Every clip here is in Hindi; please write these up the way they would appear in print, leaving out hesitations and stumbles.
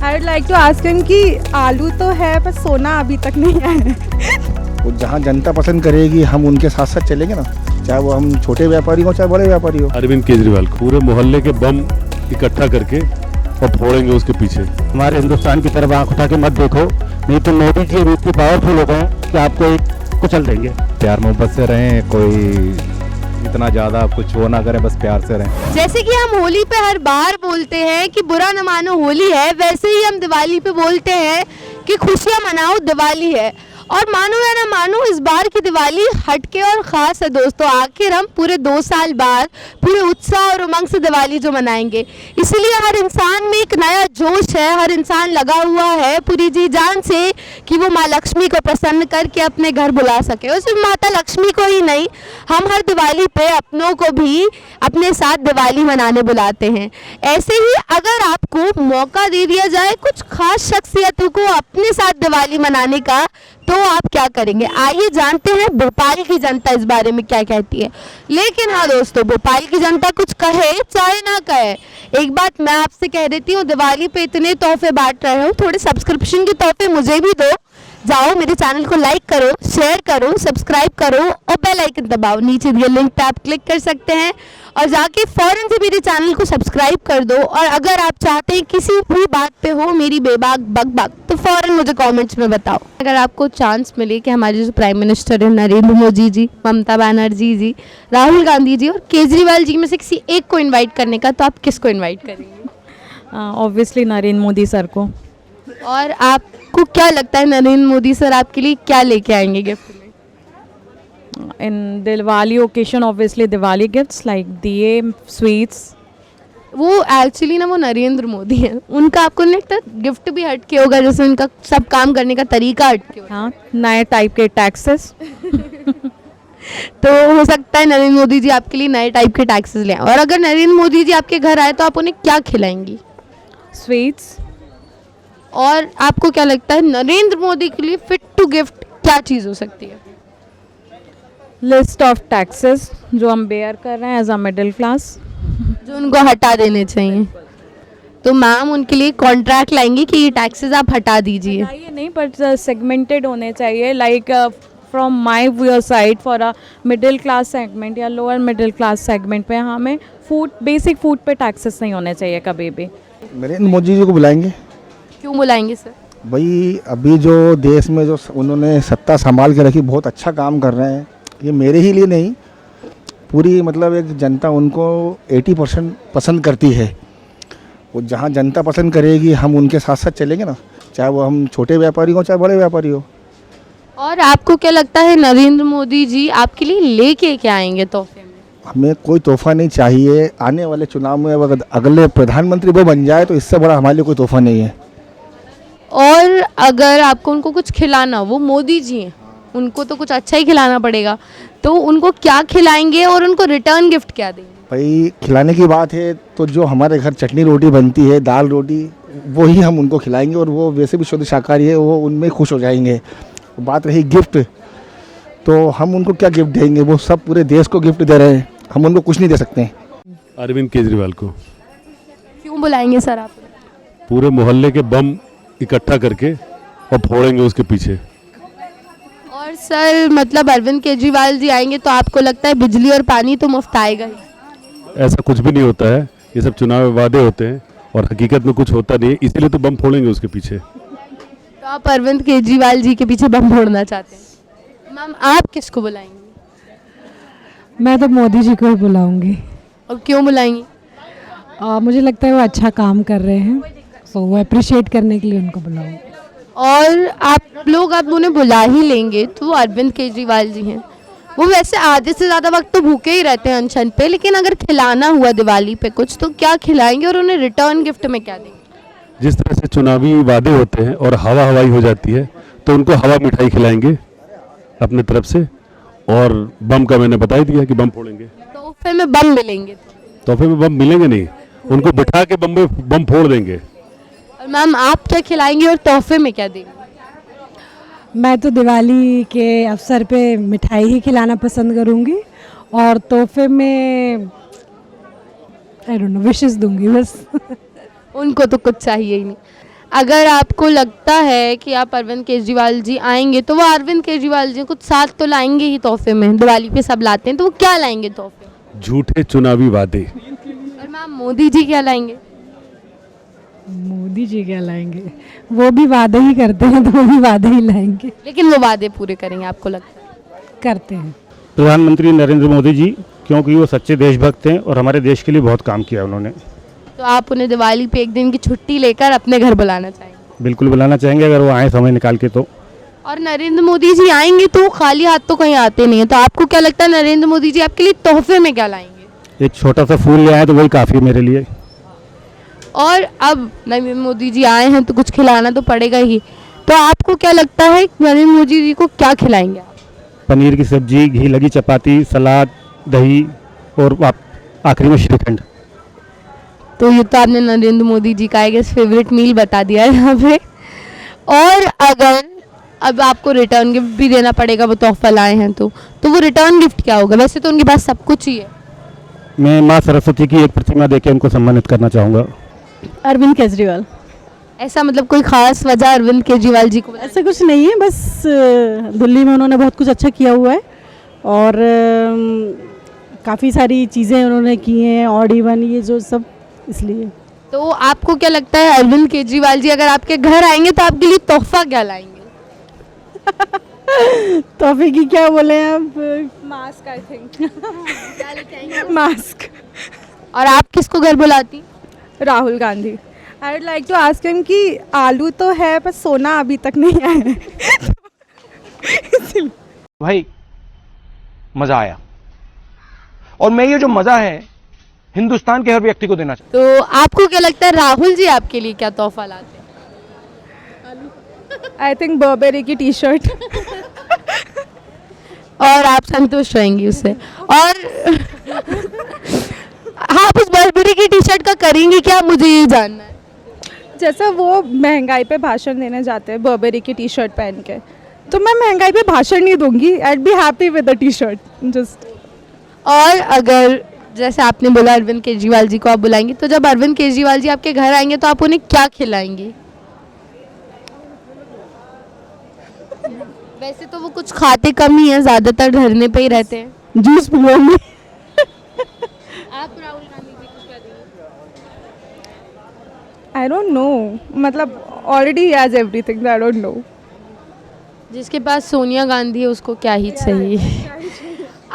I would like to ask him कि आलू तो है पर सोना अभी तक नहीं है। वो जहाँ जनता पसंद करेगी हम उनके साथ साथ चलेंगे ना, चाहे वो हम छोटे व्यापारी हो चाहे बड़े व्यापारी हो। अरविंद केजरीवाल पूरे मोहल्ले के बम इकट्ठा करके और फोड़ेंगे उसके पीछे। हमारे हिंदुस्तान की तरफ आंख उठा के मत देखो, नहीं तो मोदी जी अभी इतने पावरफुल हो गए कि आपको एक कुचल देंगे। प्यार मोहब्बत से रहें, कोई इतना ज़्यादा कुछ वो ना करें, बस प्यार से रहें। जैसे कि हम होली पे हर बार बोलते हैं कि बुरा न मानो होली है, वैसे ही हम दिवाली पे बोलते हैं कि खुशियाँ मनाओ दिवाली है। और मानो या ना मानो इस बार की दिवाली हटके और ख़ास है दोस्तों। आखिर हम पूरे 2 साल बाद पूरे उत्साह और उमंग से दिवाली जो मनाएंगे, इसीलिए हर इंसान में एक नया जोश है। हर इंसान लगा हुआ है पूरी जी जान से कि वो माँ लक्ष्मी को प्रसन्न करके अपने घर बुला सके। और सिर्फ माता लक्ष्मी को ही नहीं, हम हर दिवाली पे अपनों को भी अपने साथ दिवाली मनाने बुलाते हैं। ऐसे ही अगर आपको मौका दे दिया जाए कुछ खास शख्सियतों को अपने साथ दिवाली मनाने का, तो आप क्या करेंगे? आइए जानते हैं भोपाल की जनता इस बारे में क्या कहती है। लेकिन हाँ दोस्तों, भोपाल की जनता कुछ कहे चाहे ना कहे, एक बात मैं आपसे कह देती हूँ, दिवाली पे इतने तोहफे बांट रहे हो, थोड़े सब्सक्रिप्शन के तोहफे मुझे भी दो। जाओ मेरे चैनल को लाइक करो, शेयर करो, सब्सक्राइब करो और बेल आइकन दबाओ। नीचे दिए लिंक पे आप क्लिक कर सकते हैं और जाके फौरन से मेरे चैनल को सब्सक्राइब कर दो। और अगर आप चाहते हैं किसी भी बात पे हो मेरी बेबाक बकबक, तो फौरन मुझे कमेंट्स में बताओ। अगर आपको चांस मिले कि हमारे जो प्राइम मिनिस्टर है नरेंद्र मोदी जी, ममता बनर्जी जी, राहुल गांधी जी और केजरीवाल जी में से किसी एक को इन्वाइट करने का, तो आप किसको इन्वाइट करेंगे? ऑब्वियसली नरेंद्र मोदी सर को। और आपको क्या लगता है नरेंद्र मोदी सर आपके लिए क्या लेके आएंगे गिफ्ट में? In Diwali occasion obviously Diwali gifts like दिए, स्वीट्स। वो एक्चुअली ना वो नरेंद्र मोदी है, उनका आपको नहीं लगता गिफ्ट भी हटके होगा, जैसे उनका सब काम करने का तरीका हटके होगा? हाँ, नए टाइप के टैक्सेस। तो हो सकता है नरेंद्र मोदी जी आपके लिए नए टाइप के टैक्सेस ले आएं। और अगर नरेंद्र मोदी जी आपके घर आए तो आप उन्हें क्या खिलाएंगी? स्वीट्स। और आपको क्या लगता है नरेंद्र मोदी के लिए फिट टू गिफ्ट क्या चीज़ हो सकती है? लिस्ट ऑफ टैक्सेस जो हम बेयर कर रहे हैं एज अ मिडिल क्लास, जो उनको हटा देने चाहिए। तो मैम उनके लिए कॉन्ट्रैक्ट लाएंगी कि ये टैक्सेस आप हटा दीजिए? ये नहीं, बट सेगमेंटेड होने चाहिए, like from my viewer side for a middle class segment या लोअर मिडिल क्लास सेगमेंट पे हमें फूड, बेसिक फूड पे टैक्सेस नहीं होने चाहिए कभी भी। नरेंद्र मोदी जी को बुलाएंगे। क्यों बुलाएंगे सर? भाई अभी जो देश में जो उन्होंने सत्ता संभाल के रखी, बहुत अच्छा काम कर रहे हैं। ये मेरे ही लिए नहीं, पूरी मतलब एक जनता उनको 80% पसंद करती है। वो जहाँ जनता पसंद करेगी हम उनके साथ साथ चलेंगे ना, चाहे वो हम छोटे व्यापारी हो चाहे बड़े व्यापारी हो। और आपको क्या लगता है नरेंद्र मोदी जी आपके लिए लेके क्या आएंगे तोहफे में? हमें कोई तोहफा नहीं चाहिए। आने वाले चुनाव में अगर अगले प्रधानमंत्री वो बन जाए तो इससे बड़ा हमारे लिए कोई तोहफा नहीं है। और अगर आपको उनको कुछ खिलाना, वो मोदी जी हैं, उनको तो कुछ अच्छा ही खिलाना पड़ेगा, तो उनको क्या खिलाएंगे और उनको रिटर्न गिफ्ट क्या देंगे? भाई खिलाने की बात है तो जो हमारे घर चटनी रोटी बनती है, दाल रोटी, वो ही हम उनको खिलाएंगे। और वो वैसे भी शुद्ध शाकाहारी है, वो उनमें खुश हो जाएंगे। बात रही गिफ्ट, तो हम उनको क्या गिफ्ट देंगे? वो सब पूरे देश को गिफ्ट दे रहे हैं, हम उनको कुछ नहीं दे सकते। अरविंद केजरीवाल को। क्यों बुलाएंगे सर आप? पूरे मोहल्ले के बम इकट्ठा करके और फोड़ेंगे उसके पीछे। और सर मतलब अरविंद केजरीवाल जी आएंगे तो आपको लगता है बिजली और पानी तो मुफ्त आएगा ही? ऐसा कुछ भी नहीं होता है, ये सब चुनाव वादे होते हैं और हकीकत में कुछ होता नहीं है, इसीलिए तो बम फोड़ेंगे उसके पीछे। तो आप अरविंद केजरीवाल जी के पीछे बम फोड़ना चाहते हैं? मैम आप किसको बुलाएंगी? मैं तो मोदी जी को ही बुलाऊंगी। और क्यों बुलाएंगी? मुझे लगता है वो अच्छा काम कर रहे हैं, सो वो अप्रिशिएट करने के लिए उनको बुलाऊंगी। और आप उन्हें बुला ही लेंगे तो वो अरविंद केजरीवाल जी हैं, वो वैसे आधे से ज़्यादा वक्त तो भूखे ही रहते हैं अनशन पे, लेकिन अगर खिलाना हुआ दिवाली पे कुछ तो क्या खिलाएंगे और उन्हें रिटर्न गिफ्ट में क्या देंगे? जिस तरह से चुनावी वादे होते हैं और हवा हवाई हो जाती है, तो उनको हवा मिठाई खिलाएंगे अपने तरफ से। और बम का मैंने बता ही दिया कि बम फोड़ेंगे। तोहफे में बम मिलेंगे? तोहफे में बम मिलेंगे नहीं, उनको बिठा के बम फोड़ देंगे। और मैम आप क्या खिलाएंगे और तोहफे में क्या देंगे? मैं तो दिवाली के अवसर पे मिठाई ही खिलाना पसंद करूंगी और तोहफे में आई डोंट नो विशेस दूंगी बस। उनको तो कुछ चाहिए ही नहीं। अगर आपको लगता है कि आप अरविंद केजरीवाल जी आएंगे तो वो अरविंद केजरीवाल जी कुछ साथ तो लाएंगे ही तोहफे में, दिवाली पे सब लाते हैं, तो वो क्या लाएंगे तोहफे? झूठे चुनावी वादे। और मैम मोदी जी क्या लाएंगे? मोदी जी क्या लाएंगे? वो भी वादे ही करते हैं, तो वो भी वादे ही लाएंगे। लेकिन वो वादे पूरे करेंगे आपको लगता है? करते हैं। प्रधानमंत्री नरेंद्र मोदी जी, क्योंकि वो सच्चे देशभक्त हैं और हमारे देश के लिए बहुत काम किया उन्होंने। तो आप उन्हें दिवाली पे एक दिन की छुट्टी लेकर अपने घर बुलाना चाहेंगे? बिल्कुल बुलाना चाहेंगे अगर वो आए समय निकाल के तो। और नरेंद्र मोदी जी आएंगे तो खाली हाथ तो कहीं आते नहीं है, तो आपको क्या लगता है नरेंद्र मोदी जी आपके लिए तोहफे में क्या लाएंगे? एक छोटा सा फूल ले आए तो वही काफ़ी मेरे लिए। और अब नरेंद्र मोदी जी आए हैं तो कुछ खिलाना तो पड़ेगा ही, तो आपको क्या लगता है नरेंद्र मोदी जी को क्या खिलाएंगे आप? पनीर की सब्जी, घी लगी चपाती, सलाद, दही और आखिरी में श्रीखंड। तो ये तो आपने नरेंद्र मोदी जी का एक फेवरेट मील बता दिया है यहाँ पे। और अगर अब आपको रिटर्न गिफ्ट भी देना पड़ेगा, वो तोहफा लाए हैं तो वो रिटर्न गिफ्ट क्या होगा? वैसे तो उनके पास सब कुछ ही है। मैं माँ सरस्वती की एक प्रतिमा देके उनको सम्मानित करना चाहूँगा। अरविंद केजरीवाल। ऐसा मतलब कोई खास वजह अरविंद केजरीवाल जी को? ऐसा कुछ नहीं है, बस दिल्ली में उन्होंने बहुत कुछ अच्छा किया हुआ है और काफ़ी सारी चीज़ें उन्होंने की हैं, ऑड इवन ये जो सब, इसलिए। तो आपको क्या लगता है अरविंद केजरीवाल जी अगर आपके घर आएंगे तो आपके लिए तोहफा क्या लाएंगे? तोहफे की क्या बोले आप? Mask, I think. मास्क। और आप किसको घर बुलाती? Rahul Gandhi. I would like to ask him कि आलू तो है पर सोना अभी तक नहीं आया है। भाई मज़ा आया, और मैं ये जो मज़ा है हिंदुस्तान के हर व्यक्ति को देना चाहता तो आपको क्या लगता है राहुल जी आपके लिए क्या तोहफा लाते हैं? आई थिंक बर्बेरी की टी शर्ट। और आप संतुष्ट रहेंगी उससे? और आप उस बर्बेरी की टी शर्ट का करेंगी क्या, मुझे ये जानना है। जैसे वो महंगाई पे भाषण देने जाते हैं बर्बेरी की टी शर्ट पहन के, तो मैं महंगाई पे भाषण नहीं दूंगी। I be happy with the T shirt just. और अगर जैसे आपने बोला अरविंद केजरीवाल जी को आप बुलाएंगे, तो जब अरविंद केजरीवाल जी आपके घर आएंगे तो आप उन्हें क्या खिलाएंगी? वैसे तो वो कुछ खाते कम ही हैं, ज़्यादातर धरने पे ही रहते हैं। जूस पिलवाएंगे। आप राहुल गांधी जी को क्या देंगे? आई डोंट नो, मतलब already he has everything, I don't know. जिसके पास सोनिया गांधी है उसको क्या ही चाहिए।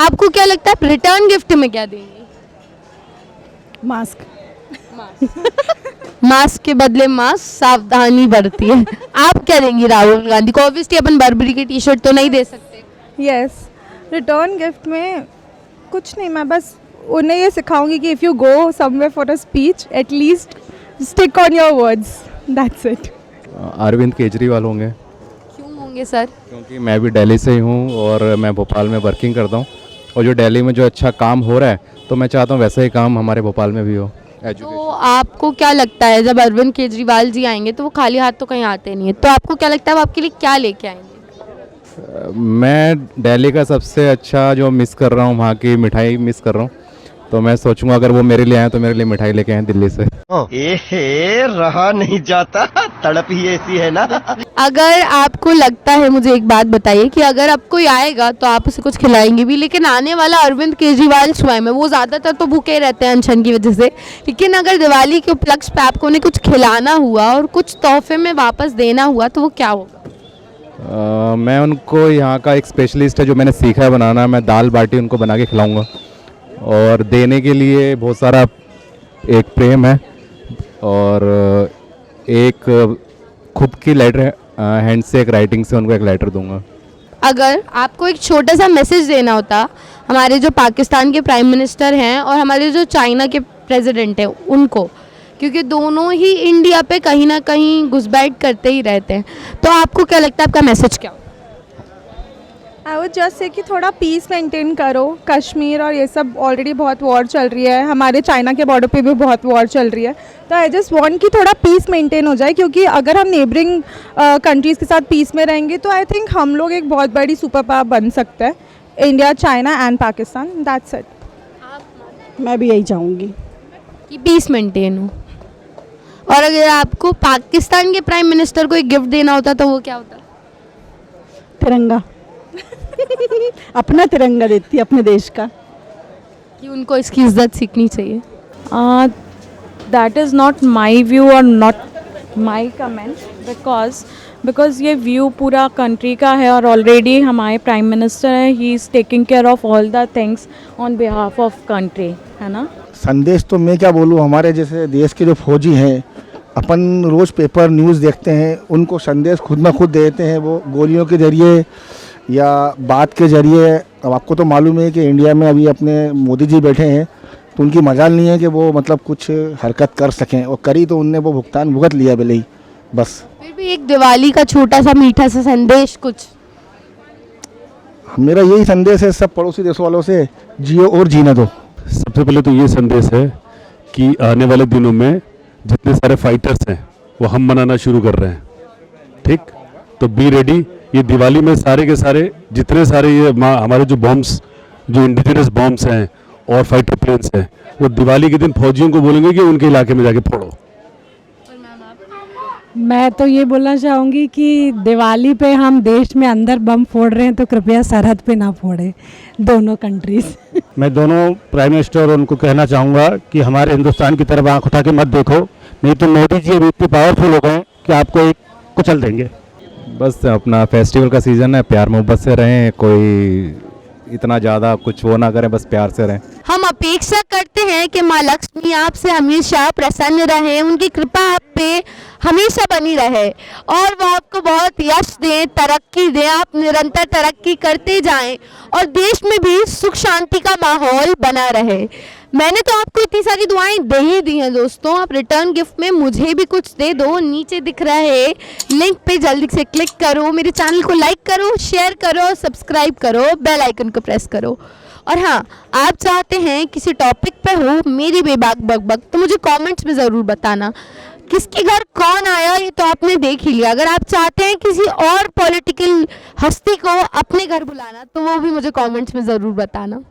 आपको क्या लगता है रिटर्न गिफ्ट में क्या देंगे? मास्क। मास्क के बदले मास्क, सावधानी बरती है। आप क्या देंगी राहुल गांधी को? ऑब्वियसली अपन बर्बरी की टी शर्ट तो नहीं दे सकते। यस, रिटर्न गिफ्ट में कुछ नहीं, मैं बस उन्हें ये सिखाऊंगी कि if you go somewhere for a speech at least stick on your words, that's it. Arvind Kejriwal होंगे, क्यों होंगे सर? क्योंकि मैं भी दिल्ली से ही हूँ और मैं भोपाल में वर्किंग करता हूँ, और जो दिल्ली में जो अच्छा काम हो रहा है तो मैं चाहता हूँ वैसा ही काम हमारे भोपाल में भी हो। तो आपको क्या लगता है जब अरविंद केजरीवाल जी आएंगे तो वो खाली हाथ तो कहीं आते नहीं है, तो आपको क्या लगता है वो आपके लिए क्या लेके आएंगे? मैं दिल्ली का सबसे अच्छा जो मिस कर रहा हूँ, वहाँ की मिठाई मिस कर रहा हूँ, तो मैं सोचूंगा अगर वो मेरे लिए आए तो मेरे लिए मिठाई लेके आए दिल्ली से। रहा नहीं जाता, तड़प ही ऐसी है ना। अगर आपको लगता है, मुझे एक बात बताइए कि अगर अब कोई आएगा तो आप उसे कुछ खिलाएंगे भी, लेकिन आने वाला अरविंद केजरीवाल स्वयं है, वो ज़्यादातर तो भूखे रहते हैं अनशन की वजह से, लेकिन अगर दिवाली के उपलक्ष्य पे आपको उन्हें कुछ खिलाना हुआ और कुछ तोहफे में वापस देना हुआ तो वो क्या होगा? मैं उनको यहाँ का एक स्पेशलिस्ट है जो मैंने सीखा है बनाना, मैं दाल बाटी उनको बना के खिलाऊँगा, और देने के लिए बहुत सारा एक प्रेम है और एक खुद की लेटर हैंड से, एक राइटिंग से उनको एक लेटर दूंगा। अगर आपको एक छोटा सा मैसेज देना होता हमारे जो पाकिस्तान के प्राइम मिनिस्टर हैं और हमारे जो चाइना के प्रेसिडेंट हैं उनको, क्योंकि दोनों ही इंडिया पे कहीं ना कहीं घुसपैठ करते ही रहते हैं, तो आपको क्या लगता है आपका मैसेज क्या? आई वुड जस्ट से कि थोड़ा पीस मेंटेन करो। कश्मीर और ये सब ऑलरेडी बहुत वॉर चल रही है, हमारे चाइना के बॉर्डर पे भी बहुत वॉर चल रही है, तो आई जस्ट वांट कि थोड़ा पीस मेंटेन हो जाए, क्योंकि अगर हम नेबरिंग कंट्रीज़ के साथ पीस में रहेंगे तो आई थिंक हम लोग एक बहुत बड़ी सुपर पावर बन सकते हैं, India, China and Pakistan, that's it. मैं भी यही चाहूँगी कि पीस मेंटेन हो। और अगर आपको पाकिस्तान के प्राइम मिनिस्टर को एक गिफ्ट देना होता तो वो क्या होता? तिरंगा। अपना तिरंगा देती अपने देश का। कि उनको इसकी इज्जत सीखनी चाहिए। That is not my view और नॉट माई कमेंट, बिकॉज ये व्यू पूरा कंट्री का है और ऑलरेडी हमारे प्राइम मिनिस्टर हैं, he is taking care of all the things on behalf of country, है ना। संदेश तो मैं क्या बोलूँ, हमारे जैसे देश के जो फौजी हैं, अपन रोज़ पेपर न्यूज़ देखते हैं, उनको संदेश खुद ना खुद देते हैं, वो गोलियों के ज़रिए या बात के ज़रिए। अब आपको तो मालूम है कि इंडिया में अभी अपने मोदी जी बैठे हैं, तो उनकी मजाल नहीं है कि वो मतलब कुछ हरकत कर सकें, और करी तो उनने वो भुगतान भुगत लिया भले ही, बस। फिर भी एक दिवाली का छोटा सा मीठा सा संदेश कुछ? मेरा यही संदेश है सब पड़ोसी देशों वालों से, जियो और जीने दो। सबसे पहले तो ये संदेश है कि आने वाले दिनों में जितने सारे फाइटर्स हैं वो हम मनाना शुरू कर रहे हैं, ठीक। तो बी रेडी। ये दिवाली में सारे के सारे जितने सारे ये हमारे जो बॉम्ब्स, जो इंडिजिनस बॉम्ब्स हैं और फाइटर प्लेन्स हैं, वो दिवाली के दिन फौजियों को बोलेंगे कि उनके इलाके में जाके फोड़ो। मैं तो ये बोलना चाहूँगी कि दिवाली पे हम देश में अंदर बम फोड़ रहे हैं तो कृपया सरहद पे ना फोड़े, दोनों कंट्रीज। मैं दोनों प्राइम मिनिस्टर उनको कहना चाहूँगा कि हमारे हिंदुस्तान की तरफ आंख उठा के मत देखो, नहीं तो मोदी जी अभी इतने पावरफुल हो गए कि आपको एक कुचल देंगे। बस अपना फेस्टिवल का सीज़न है, प्यार मोहब्बत से रहें, कोई इतना ज़्यादा कुछ वो ना करें, बस प्यार से रहें। हम अपेक्षा करते हैं कि माँ लक्ष्मी आपसे हमेशा प्रसन्न रहें, उनकी कृपा आप पे हमेशा बनी रहे और वो आपको बहुत यश दें, तरक्की दें, आप निरंतर तरक्की करते जाएं और देश में भी सुख शांति का माहौल बना रहे। मैंने तो आपको इतनी सारी दुआएं दे ही दी हैं दोस्तों, आप रिटर्न गिफ्ट में मुझे भी कुछ दे दो। नीचे दिख रहे लिंक पे जल्दी से क्लिक करो, मेरे चैनल को लाइक करो, शेयर करो, सब्सक्राइब करो, बेल आइकन को प्रेस करो। और हाँ, आप चाहते हैं किसी टॉपिक पे हो मेरी बेबाक बकबक तो मुझे कमेंट्स में ज़रूर बताना। किसके घर कौन आया ये तो आपने देख ही लिया। अगर आप चाहते हैं किसी और पॉलिटिकल हस्ती को अपने घर बुलाना तो वो भी मुझे कमेंट्स में ज़रूर बताना।